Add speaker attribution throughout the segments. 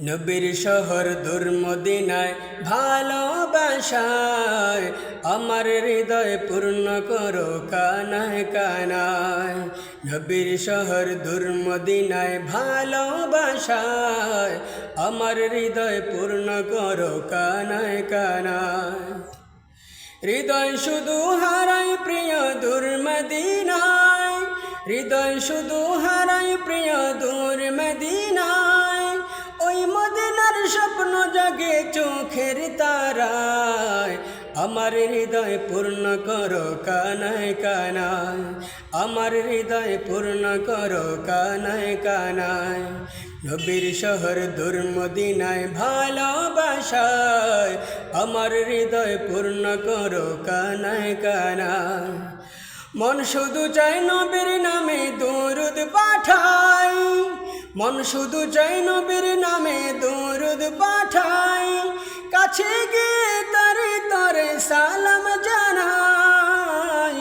Speaker 1: নবীর শহর দূর মদিনায় ভালোবাসায় আমার হৃদয় পূর্ণ করো কানায় কানায়। নবীর শহর দূর মদিনায় ভালোবাসায় আমার হৃদয় পূর্ণ করো কানায় কানায়। হৃদয় শুধু হারাই প্রিয় দূর মদিনায়, হৃদয় শুধু হারাই প্রিয় দূর মদিনায়। ওই মদিনার স্বপ্ন জাগে চোখের তারায়, আমার হৃদয় পূর্ণ করো কানায় কানায়, আমার হৃদয় পূর্ণ করো কানায় কানায়। নবীর শহর দূর মদিনায় ভালোবাসায় আমার হৃদয় পূর্ণ করো কানায় কানায়। মন শুধু চাই নবীর নামে দরুদ পাঠাই, মন শুধু চাই নবীর নামে দরুদ পাঠাই। কাছে গিয়ে তারে তরে সালাম জানাই,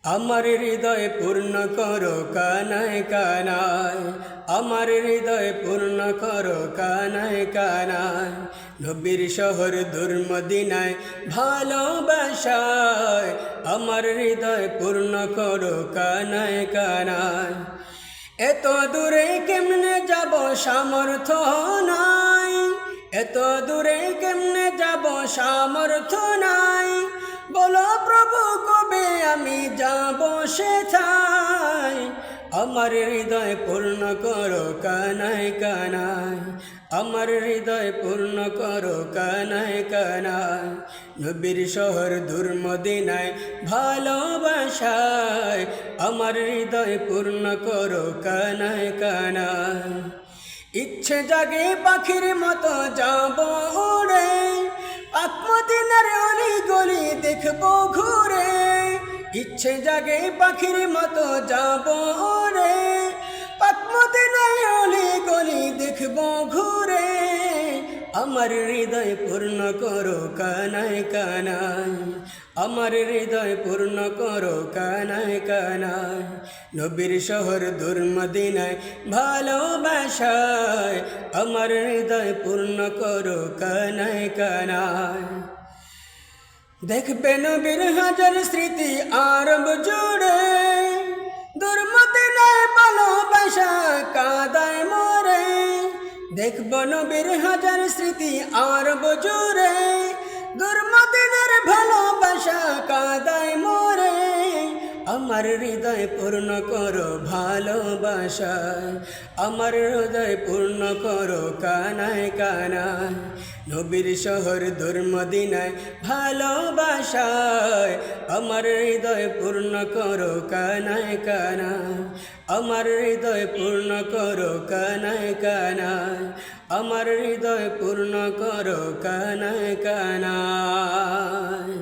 Speaker 1: আমার হৃদয় পূর্ণ করো কানায় কানায়, আমার হৃদয় পূর্ণ করো কানায় কানায়। নবীর শহর দূর মদিনায় ভালোবাসায় আমার হৃদয় পূর্ণ করো কানায় কানায়। এত দূরে কেমনে যাব সামর্থ্য নাই, এত দূরে কেমনে যাব সামর্থ্য নাই। বলো প্রভু কবে আমি যাব সেথায়, আমার হৃদয় পূর্ণ করো কানায় কানায়, আমার হৃদয় পূর্ণ করো কানায় কানায়। নবীর শহর দূর মদিনায় ভালোবাসায় আমার হৃদয় পূর্ণ করো কানায় কানায়। ইচ্ছে জাগে পাখির মতো যাব উড়ে, মদিনার অলি গলি দেখবো ঘুরে। ইচ্ছে জাগে পাখির মতো যাব উড়ে, মদিনার অলি গলি দেখবো ঘুরে। আমার হৃদয় পূর্ণ করো কানায় কানায়, আমার হৃদয় পূর্ণ করো কানায় কানায়। নবীর শহর দূর মদিনায় ভালোবাসায় আমার হৃদয় পূর্ণ করো কানায় কানায়। দেখবে নবীর হাজার স্মৃতি আরব জুড়ে, দূর মদিনায় ভালোবাসা কাদায় মরে। দেখব নবীর হাজার স্মৃতি আরব জুড়ে, দূর মদিনার ভালোবাসা কাদায় মরে। আমার হৃদয় পূর্ণ করো ভালোবাসায়, আমার হৃদয় পূর্ণ করো কানায় কানায়। নবীর শহর দূর মদিনায় ভালোবাসায় আমার হৃদয় পূর্ণ করো কানায় কানায়, আমার হৃদয় পূর্ণ করো কানায় কানায়, আমার হৃদয় পূর্ণ করো কানায় কানায়।